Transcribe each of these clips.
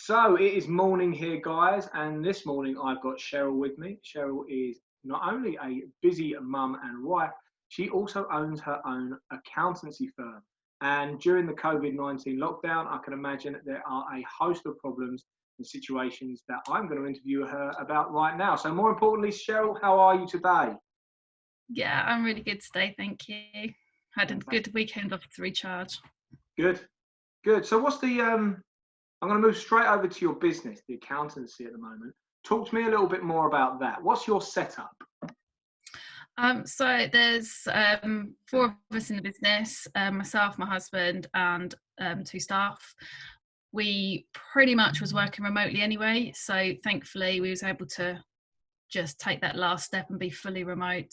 So it is morning here, guys, and this morning I've got Cheryl with me. Cheryl is not only a busy mum and wife, she also owns her own accountancy firm. And during the COVID-19 lockdown, I can imagine there are a host of problems and situations that I'm going to interview her about right now. So more importantly, Cheryl, how are you today? Yeah, I'm really good today, thank you. Had a Fantastic. good weekend off to recharge. Good, good. So what's I'm going to move straight over to your business, the accountancy at the moment. Talk to me a little bit more about that. What's your setup? So there's four of us in the business, myself, my husband, and two staff. We pretty much was working remotely anyway, so thankfully we was able to just take that last step and be fully remote.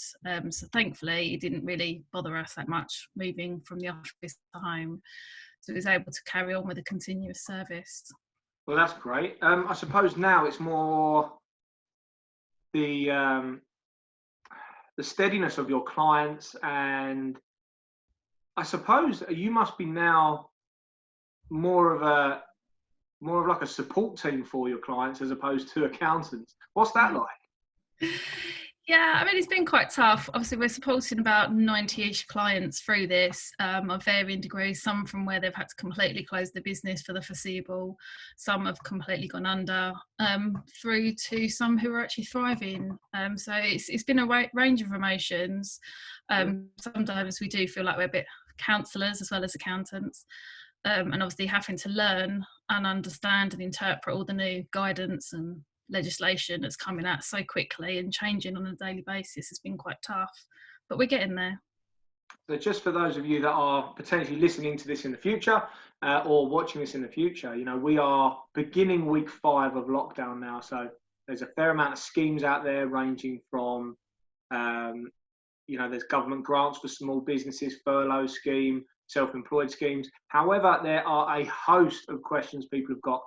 So thankfully it didn't really bother us that much moving from the office to home. So we was able to carry on with a continuous service. Well, that's great. I suppose now it's more the um, the steadiness of your clients, and I suppose you must be now more of a more of like a support team for your clients as opposed to accountants. What's that like? Yeah, I mean, it's been quite tough. Obviously, we're supporting about 90-ish clients through this of varying degrees, some from where they've had to completely close the business for the foreseeable, some have completely gone under, through to some who are actually thriving. So it's been a range of emotions. Yeah. Sometimes we do feel like we're a bit counsellors as well as accountants. And obviously having to learn and understand and interpret all the new guidance and legislation that's coming out so quickly and changing on a daily basis has been quite tough, but we're getting there. So just for those of you that are potentially listening to this in the future or watching this in the future, we are beginning week 5 of lockdown now. So there's a fair amount of schemes out there ranging from um, there's government grants for small businesses, furlough scheme, self-employed schemes. However, there are a host of questions people have got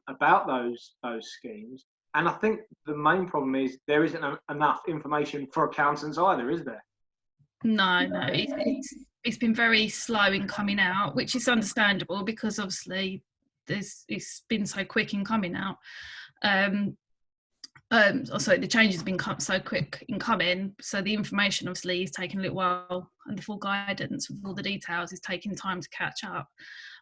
about those schemes, and I think the main problem is there isn't enough information for accountants either, is there? No, it's been very slow in coming out, which is understandable because obviously it's been so quick in coming out. Also, the changes have been so quick in coming, so the information obviously is taking a little while, and the full guidance with all the details is taking time to catch up.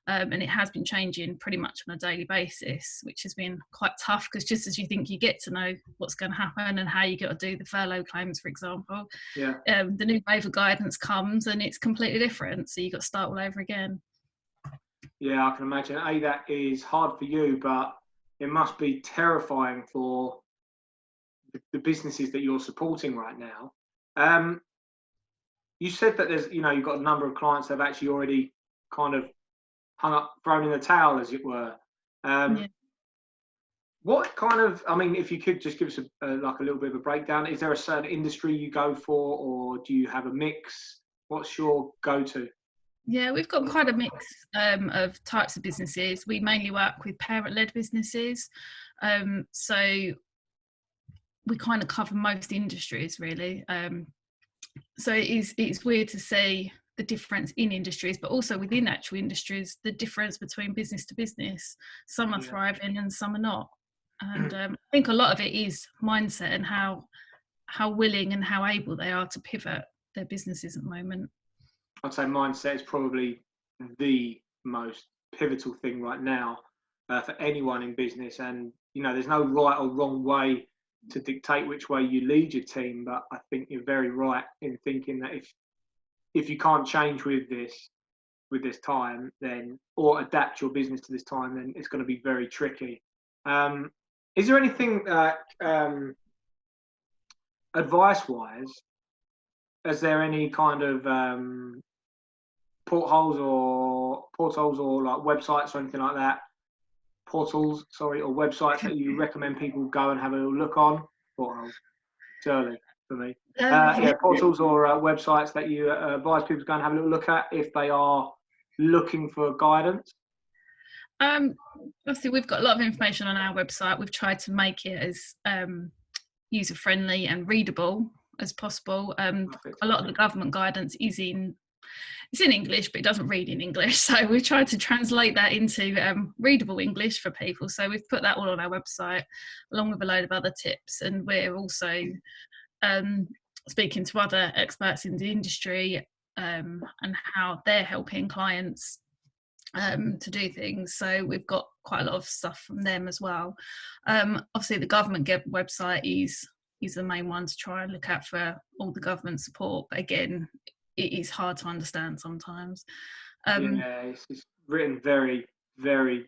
And it has been changing pretty much on a daily basis, which has been quite tough because just as you think you get to know what's going to happen and how you got to do the furlough claims, for example, Yeah. the new wave of guidance comes and it's completely different. So you got to start all over again. Yeah, I can imagine. That is hard for you, but it must be terrifying for the businesses that you're supporting right now. You said that you've got a number of clients that have actually already kind of hung up, thrown in the towel, as it were. Yeah. What kind of, I mean, if you could just give us like a little bit of a breakdown, is there a certain industry you go for, or do you have a mix? What's your go-to? Yeah, we've got quite a mix of types of businesses. We mainly work with parent-led businesses. So we kind of cover most industries, really. So it's weird to see the difference in industries, but also within actual industries, the difference between business to business. Some are Yeah. thriving and some are not. And I think a lot of it is mindset and how willing and how able they are to pivot their businesses at the moment. I'd say mindset is probably the most pivotal thing right now for anyone in business. And, there's no right or wrong way to dictate which way you lead your team. But I think you're very right in thinking that if you can't change with this time, then or adapt your business to this time, then it's going to be very tricky. Is there anything advice-wise? Is there any kind of portals or like websites or anything like that? Portals, sorry, or websites that you recommend people go and have a little look on? Portals, it's early for me. Yeah, portals or websites that you advise people to go and have a little look at if they are looking for guidance. Obviously, we've got a lot of information on our website. We've tried to make it as user-friendly and readable as possible. A lot of the government guidance is in It's in English, but it doesn't read in English. So we've tried to translate that into readable English for people. So we've put that all on our website, along with a load of other tips. And we're also speaking to other experts in the industry and how they're helping clients to do things. So we've got quite a lot of stuff from them as well. Obviously, the government website is the main one to try and look at for all the government support. But again, it is hard to understand sometimes. Yeah, it's written very, very.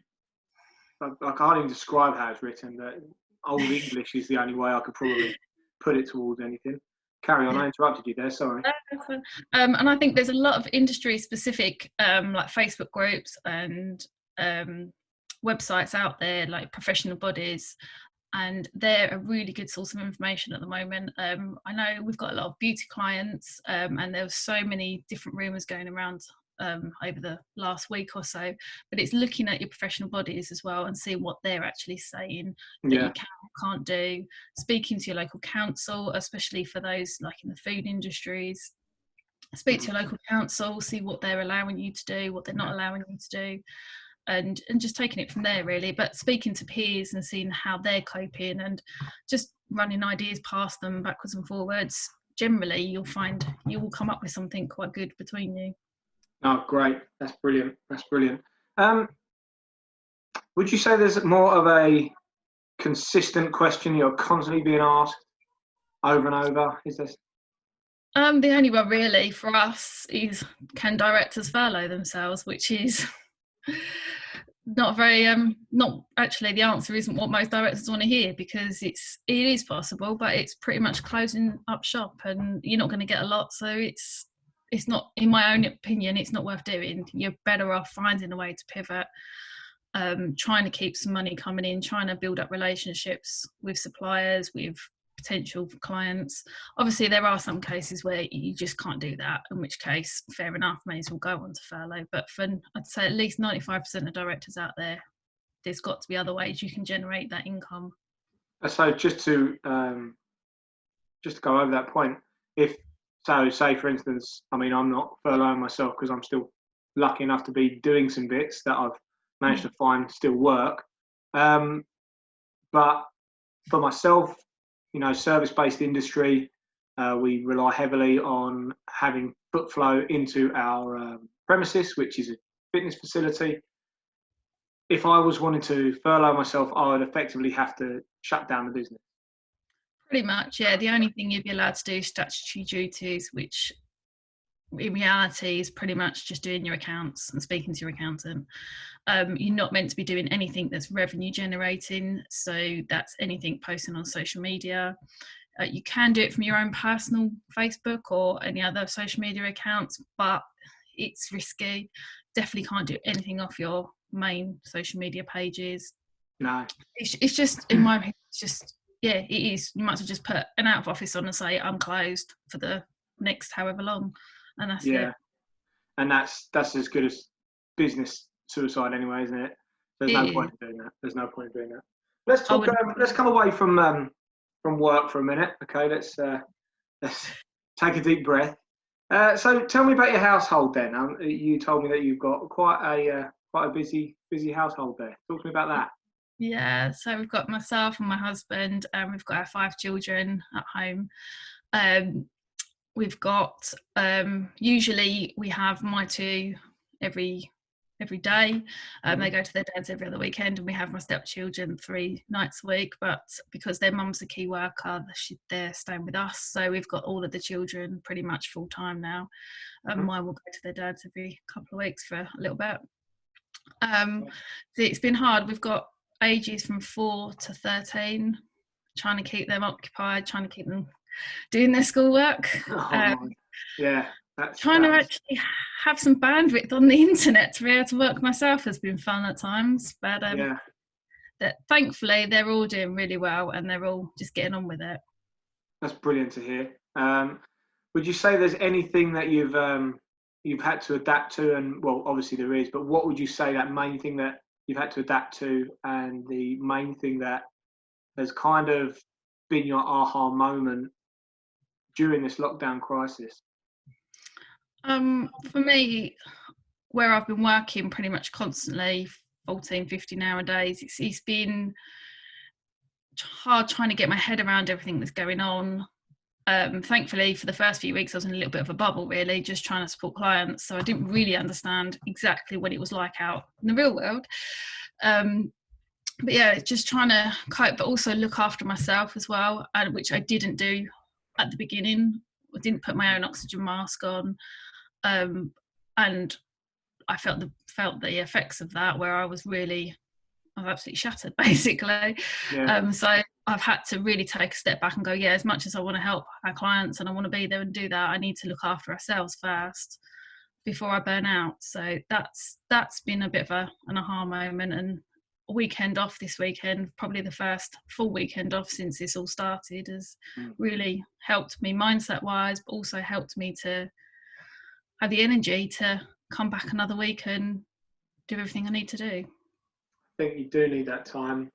I can't even describe how it's written. That old English is the only way I could probably put it towards anything. Carry on. I interrupted you there. Sorry. And I think there's a lot of industry-specific, like Facebook groups and websites out there, like professional bodies, and they're a really good source of information at the moment. I know we've got a lot of beauty clients, and there were so many different rumours going around over the last week or so, but it's looking at your professional bodies as well and see what they're actually saying that you can or can't do, speaking to your local council, especially for those like in the food industries. Speak to your local council, see what they're allowing you to do, what they're not allowing you to do, and just taking it from there really. But speaking to peers and seeing how they're coping and just running ideas past them backwards and forwards, generally you'll find you will come up with something quite good between you. Oh, great. That's brilliant. That's brilliant. Would you say there's more of a consistent question you're constantly being asked over and over? Is this? The only one really for us is, can directors furlough themselves, which is not very not actually, the answer isn't what most directors want to hear, because it is possible, but it's pretty much closing up shop and you're not going to get a lot. So it's not, in my own opinion, it's not worth doing. You're better off finding a way to pivot, trying to keep some money coming in, trying to build up relationships with suppliers, with potential clients. Obviously there are some cases where you just can't do that, in which case fair enough, may as well go on to furlough. But for, I'd say, at least 95% of directors out there, there's got to be other ways you can generate that income. So just to go over that point, if so, say for instance, I mean, I'm not furloughing myself because I'm still lucky enough to be doing some bits that I've managed to find still work. But for myself, you know, service-based industry, we rely heavily on having foot flow into our premises, which is a fitness facility. If I was wanting to furlough myself, I would effectively have to shut down the business. Pretty much, yeah. The only thing you'd be allowed to do is statutory duties, which in reality is pretty much just doing your accounts and speaking to your accountant. You're not meant to be doing anything that's revenue generating, so that's anything posting on social media. You can do it from your own personal Facebook or any other social media accounts, but it's risky. Definitely can't do anything off your main social media pages. No, it's just, in my opinion, it's just, yeah, it is. You might as well just put an out of office on and say I'm closed for the next however long, and that's it. And that's as good as business suicide anyway, isn't it? There's no point in doing that. There's no point in doing that. Let's talk. Let's come away from work for a minute. Okay, let's take a deep breath. So tell me about your household then. You told me that you've got quite a busy household there. Talk to me about that. Yeah, so we've got myself and my husband, and we've got our 5 children at home. We've got usually we have my 2 every day. They go to their dad's every other weekend, and we have my stepchildren 3 nights a week. But because their mum's a key worker, they're staying with us. So we've got all of the children pretty much full time now. Mine will go to their dad's every couple of weeks for a little bit. So it's been hard. We've got ages from 4 to 13, trying to keep them occupied, trying to keep them doing their schoolwork. Yeah, trying to actually have some bandwidth on the internet to be able to work myself has been fun at times, but thankfully they're all doing really well and they're all just getting on with it. That's brilliant to hear. Would you say there's anything that you've had to adapt to? And well, obviously there is, but what would you say that main thing that you've had to adapt to, and the main thing that has kind of been your aha moment during this lockdown crisis? For me, where I've been working pretty much constantly, 14, 15 hour days, it's been hard trying to get my head around everything that's going on. Thankfully, for the first few weeks, I was in a little bit of a bubble, really, just trying to support clients. So I didn't really understand exactly what it was like out in the real world. But yeah, just trying to cope, but also look after myself as well, which I didn't do at the beginning. I didn't put my own oxygen mask on, and I felt the effects of that, where I was absolutely shattered, basically. Yeah. So I've had to really take a step back and go, yeah, as much as I want to help our clients and I want to be there and do that, I need to look after ourselves first before I burn out. So that's been a bit of an aha moment. And a weekend off this weekend, probably the first full weekend off since this all started, has really helped me mindset wise, but also helped me to have the energy to come back another week and do everything I need to do. I think you do need that time,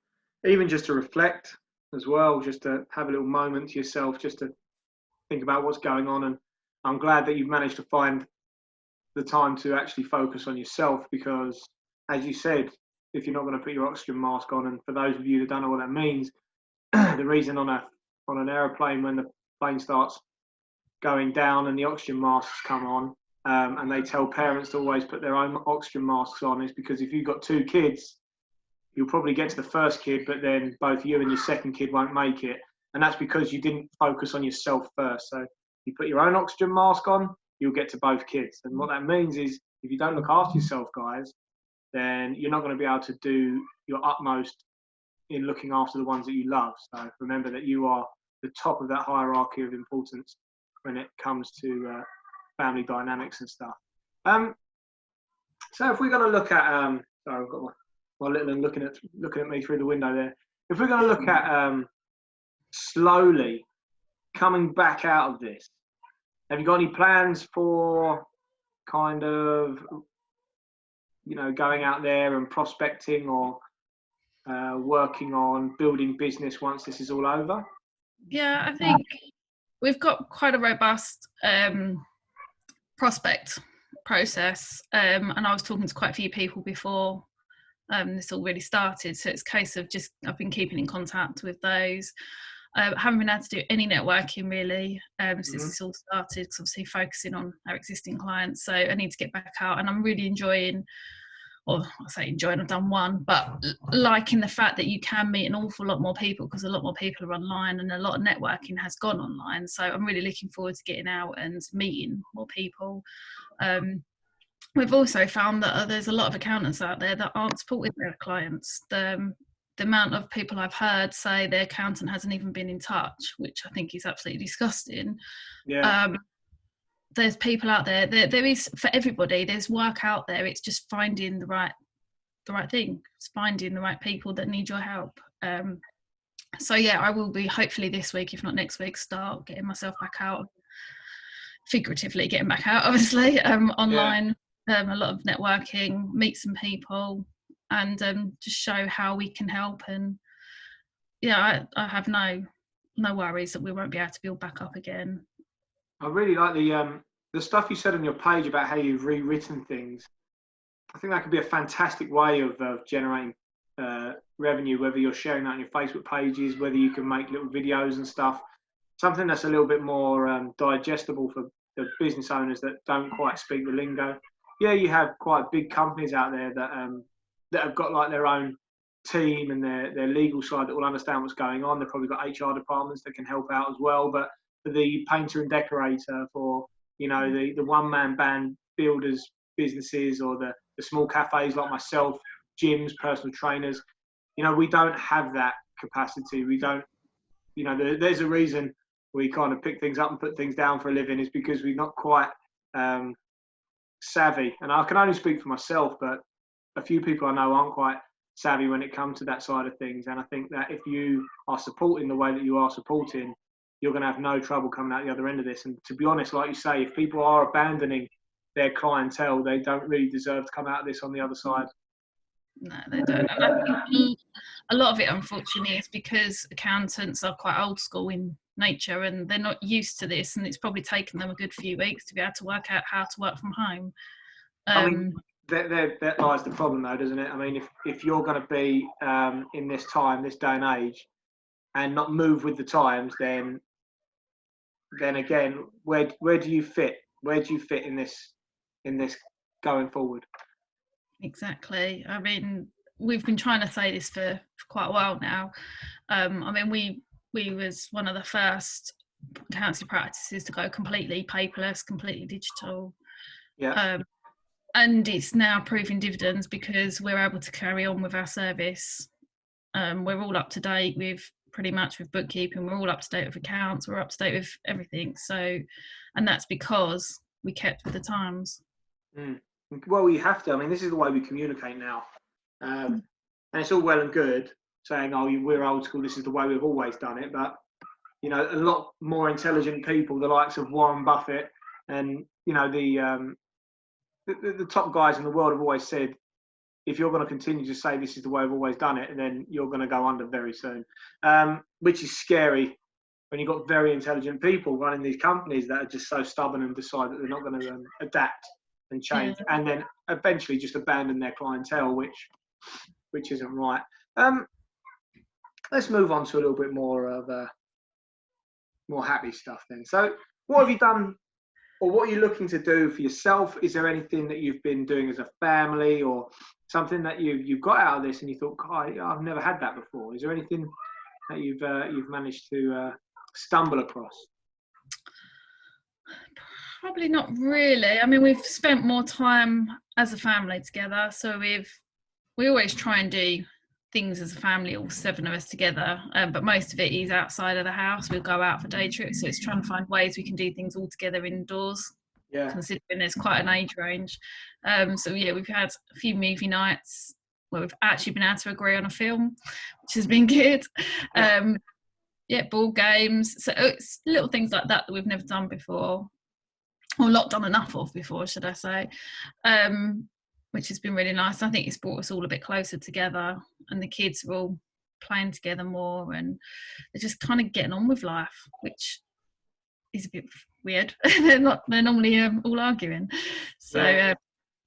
even just to reflect as well, just to have a little moment to yourself, just to think about what's going on. And I'm glad that you've managed to find the time to actually focus on yourself, because, as you said, if you're not going to put your oxygen mask on, and for those of you that don't know what that means, the reason on an aeroplane, when the plane starts going down and the oxygen masks come on, and they tell parents to always put their own oxygen masks on, is because if you've got 2 kids, you'll probably get to the first kid, but then both you and your second kid won't make it. And that's because you didn't focus on yourself first. So you put your own oxygen mask on, you'll get to both kids. And what that means is, if you don't look after yourself, guys, then you're not going to be able to do your utmost in looking after the ones that you love. So remember that you are the top of that hierarchy of importance when it comes to family dynamics and stuff. So if we're going to look at, sorry, I've got my little one looking at me through the window there. If we're going to look at slowly coming back out of this, have you got any plans for kind of, going out there and prospecting, or working on building business once this is all over? Yeah, I think we've got quite a robust prospect process, and I was talking to quite a few people before this all really started, so it's a case of just I've been keeping in contact with those. Haven't been able to do any networking really since this all started, because obviously focusing on our existing clients, so I need to get back out. And I'm really enjoying, or I say enjoying, I've done one, but liking the fact that you can meet an awful lot more people, because a lot more people are online and a lot of networking has gone online. So I'm really looking forward to getting out and meeting more people. We've also found that there's a lot of accountants out there that aren't supporting their clients. The amount of people I've heard say their accountant hasn't even been in touch, which I think is absolutely disgusting. Yeah. There's people out there. There is, for everybody, there's work out there. It's just finding the right thing. It's finding the right people that need your help. So yeah, I will be hopefully this week, if not next week, start getting myself back out. Figuratively getting back out, obviously, online. A lot of networking, meet some people, and just show how we can help. And yeah, I have no worries that we won't be able to build back up again. I really like the stuff you said on your page about how you've rewritten things. I think that could be a fantastic way of generating revenue, whether you're sharing that on your Facebook pages, whether you can make little videos and stuff. Something that's a little bit more digestible for the business owners that don't quite speak the lingo. Yeah, you have quite big companies out there that have got like their own team and their legal side that will understand what's going on. They've probably got HR departments that can help out as well. But for the painter and decorator, for the one-man band builders businesses, or the small cafes like myself, gyms, personal trainers, we don't have that capacity. We don't, there's a reason we kind of pick things up and put things down for a living, is because we're not quite savvy. And I can only speak for myself, but a few people I know aren't quite savvy when it comes to that side of things. And I think that if you are supporting the way that you are supporting, you're going to have no trouble coming out the other end of this. And to be honest, like you say, if people are abandoning their clientele, they don't really deserve to come out of this on the other side. No, they don't. And I think a lot of it, unfortunately, is because accountants are quite old school in nature, and they're not used to this, and it's probably taken them a good few weeks to be able to work out how to work from home. I mean, that lies the problem, though, doesn't it? I mean, if you're going to be in this time, this day and age, and not move with the times, then again, where do you fit? Where do you fit in this going forward? Exactly. I mean, we've been trying to say this for quite a while now. I mean, we was one of the first accountancy practices to go completely paperless, completely digital. Yeah. And it's now proving dividends because we're able to carry on with our service. We're all up to date with pretty much with bookkeeping. We're all up to date with accounts. We're up to date with everything. So, and that's because we kept with the times. Mm. Well, you have to. I mean, this is the way we communicate now. And it's all well and good saying, oh, we're old school, this is the way we've always done it. But, you know, a lot more intelligent people, the likes of Warren Buffett and, you know, the top guys in the world have always said, if you're going to continue to say this is the way I've always done it, then you're going to go under very soon, which is scary when you've got very intelligent people running these companies that are just so stubborn and decide that they're not going to adapt and change, and then eventually just abandon their clientele, which isn't right. Let's move on to a little bit more of more happy stuff then. So what have you done, or what are you looking to do for yourself? Is there anything that you've been doing as a family, or something that you've got out of this and you thought, God, I've never had that before? Is there anything that you've managed to stumble across? Probably not really. I mean, we've spent more time as a family together, so we always try and do things as a family, all 7 of us together, but most of it is outside of the house. We'll go out for day trips, so it's trying to find ways we can do things all together indoors, considering there's quite an age range. So yeah, we've had a few movie nights where we've actually been able to agree on a film, which has been good. Ball games, so it's little things like that we've never done before, or not done enough of before, should I say, which has been really nice. I think it's brought us all a bit closer together, and the kids are all playing together more, and they're just kind of getting on with life, which is a bit weird. They're normally all arguing, so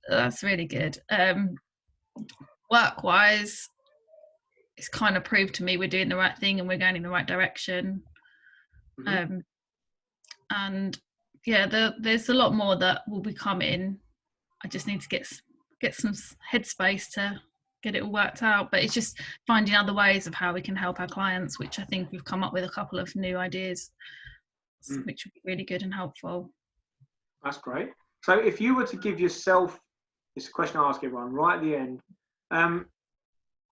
that's really good. Work-wise, it's kind of proved to me we're doing the right thing and we're going in the right direction. And yeah, there's a lot more that will be coming. I just need to get some headspace to get it all worked out, but it's just finding other ways of how we can help our clients, which I think we've come up with a couple of new ideas, which would be really good and helpful. That's great. So if you were to give yourself, it's a question I ask everyone right at the end,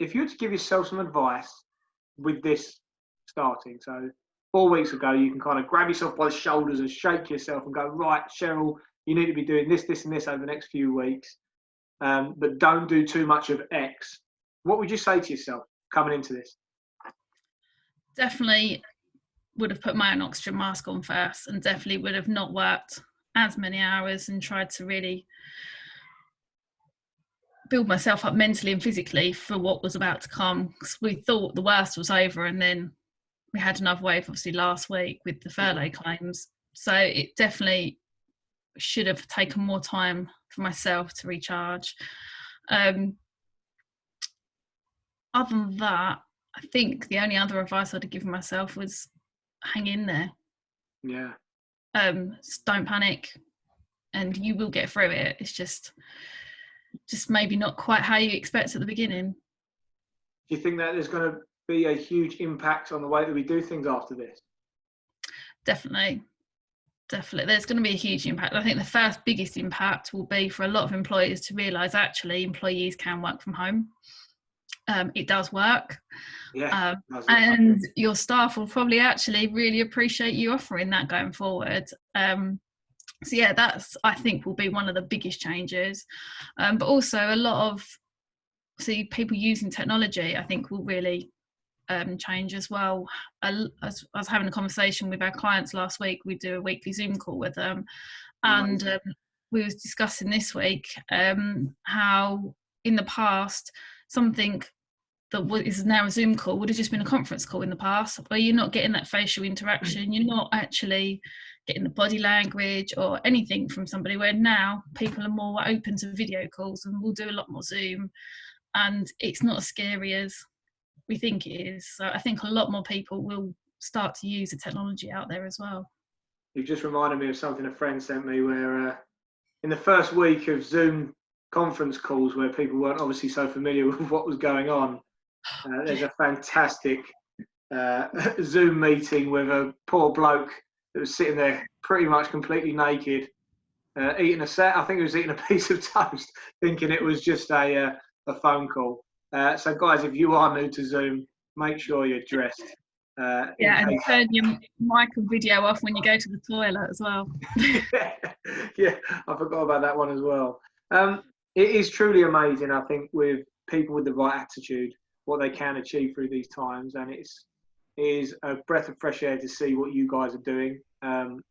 if you were to give yourself some advice with this starting, so 4 weeks ago, you can kind of grab yourself by the shoulders and shake yourself and go, right, Cheryl, you need to be doing this, this, and this over the next few weeks, but don't do too much of X. What would you say to yourself coming into this? Definitely would have put my own oxygen mask on first, and definitely would have not worked as many hours and tried to really build myself up mentally and physically for what was about to come, because we thought the worst was over, and then we had another wave obviously last week with the furlough claims. So it definitely should have taken more time for myself to recharge. Other than that, I think the only other advice I'd have given myself was hang in there. Yeah. Don't panic, and you will get through it. It's just maybe not quite how you expect at the beginning. Do you think that there's going to be a huge impact on the way that we do things after this? Definitely. There's going to be a huge impact. I think the first biggest impact will be for a lot of employers to realise actually employees can work from home. It does work. Yeah. And your staff will probably actually really appreciate you offering that going forward. So yeah, that's, I think, will be one of the biggest changes. But also a lot of people using technology, I think, will really change as well. I was having a conversation with our clients last week. We do a weekly Zoom call with them, and we was discussing this week how in the past something that what is now a Zoom call would have just been a conference call in the past, where you're not getting that facial interaction, you're not actually getting the body language or anything from somebody, where now people are more open to video calls and we'll do a lot more Zoom, and it's not as scary as we think it is. So I think a lot more people will start to use the technology out there as well. You've just reminded me of something a friend sent me where in the first week of Zoom conference calls, where people weren't obviously so familiar with what was going on, there's a fantastic Zoom meeting with a poor bloke that was sitting there pretty much completely naked, eating I think he was eating a piece of toast, thinking it was just a phone call. So guys, if you are new to Zoom, make sure you're dressed. Yeah, and turn your mic and video off when you go to the toilet as well. Yeah, I forgot about that one as well. It is truly amazing, I think, with people with the right attitude, what they can achieve through these times, and it is a breath of fresh air to see what you guys are doing. I'm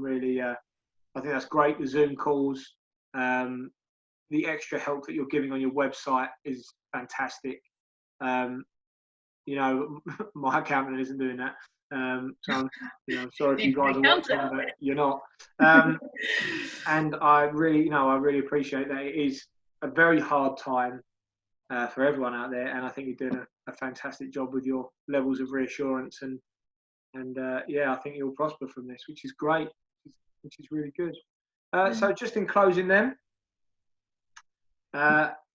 really, I think that's great. The Zoom calls, the extra help that you're giving on your website is fantastic. My accountant isn't doing that. So I'm sorry if you guys are watching, but you're not. And I really appreciate that. It is a very hard time for everyone out there, and I think you're doing a fantastic job with your levels of reassurance, and I think you'll prosper from this, which is great, which is really good. So just in closing then,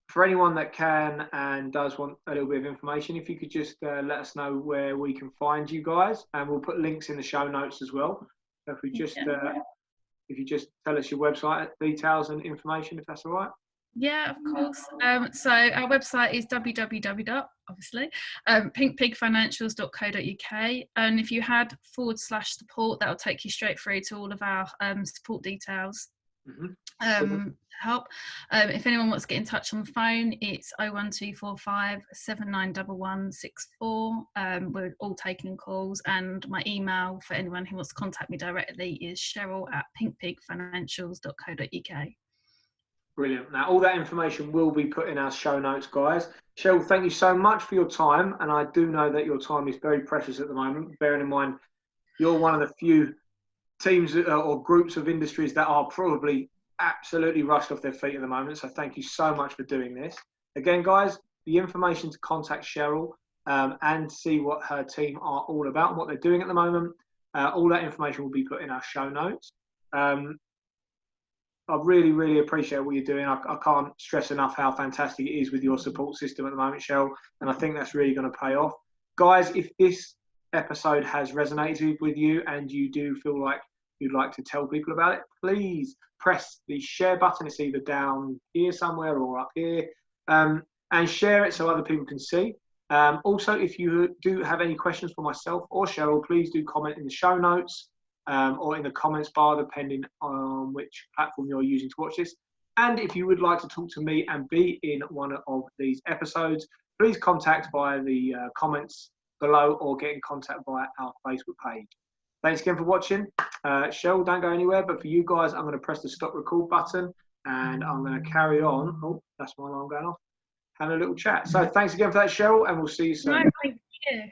for anyone that can and does want a little bit of information, if you could just let us know where we can find you guys, and we'll put links in the show notes as well. So if you just tell us your website details and information, if that's all right. Yeah, of course. So our website is pinkpigfinancials.co.uk, and if you had /support, that will take you straight through to all of our support details. Help. If anyone wants to get in touch on the phone, it's 01245 791164. We're all taking calls, and my email for anyone who wants to contact me directly is cheryl@pinkpigfinancials.co.uk. Brilliant. Now, all that information will be put in our show notes, guys. Cheryl, thank you so much for your time, and I do know that your time is very precious at the moment, bearing in mind you're one of the few teams or groups of industries that are probably absolutely rushed off their feet at the moment. So thank you so much for doing this. Again, guys, the information to contact Cheryl and see what her team are all about and what they're doing at the moment, all that information will be put in our show notes. I really, really appreciate what you're doing. I can't stress enough how fantastic it is with your support system at the moment, Cheryl, and I think that's really going to pay off. Guys, if this episode has resonated with you and you do feel like you'd like to tell people about it, please press the share button. It's either down here somewhere or up here, and share it so other people can see. Also, if you do have any questions for myself or Cheryl, please do comment in the show notes or in the comments bar, depending on which platform you're using to watch this. And if you would like to talk to me and be in one of these episodes, please contact via the comments below or get in contact via our Facebook page. Thanks again for watching. Cheryl, don't go anywhere, but for you guys, I'm going to press the stop record button and I'm going to carry on. Oh, that's my alarm going off. Having a little chat. So thanks again for that, Cheryl, and we'll see you soon. No, thank you.